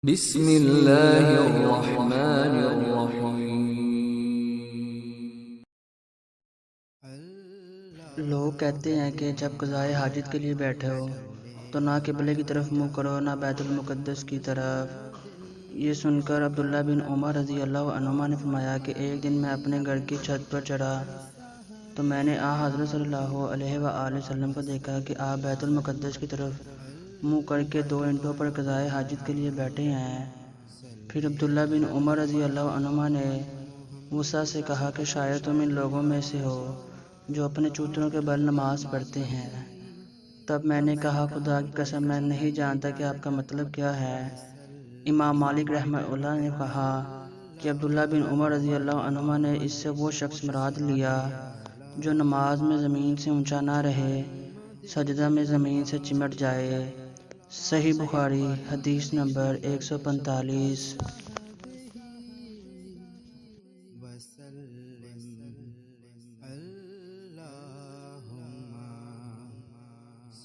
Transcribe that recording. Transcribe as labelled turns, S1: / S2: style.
S1: بسم اللہ الرحمن الرحیم۔
S2: لوگ کہتے ہیں کہ جب قضائے حاجت کے لیے بیٹھے ہو تو نہ قبلے کی طرف منہ کرو نہ بیت المقدس کی طرف۔ یہ سن کر عبداللہ بن عمر رضی اللہ عنہما نے فرمایا کہ ایک دن میں اپنے گھر کی چھت پر چڑھا تو میں نے حضرت صلی اللہ علیہ وآلہ وسلم کو دیکھا کہ آپ بیت المقدس کی طرف منہ کر کے 2 اینٹوں پر قضائے حاجت کے لیے بیٹھے ہیں۔ پھر عبداللہ بن عمر رضی اللہ عنہما نے موسیٰ سے کہا کہ شاید تم ان لوگوں میں سے ہو جو اپنے چوتروں کے بل نماز پڑھتے ہیں۔ تب میں نے کہا خدا کی قسم میں نہیں جانتا کہ آپ کا مطلب کیا ہے۔ امام مالک رحمہ اللہ نے کہا کہ عبداللہ بن عمر رضی اللہ عنہما نے اس سے وہ شخص مراد لیا جو نماز میں زمین سے اونچا نہ رہے، سجدہ میں زمین سے چمٹ جائے۔ صحیح بخاری حدیث نمبر 145۔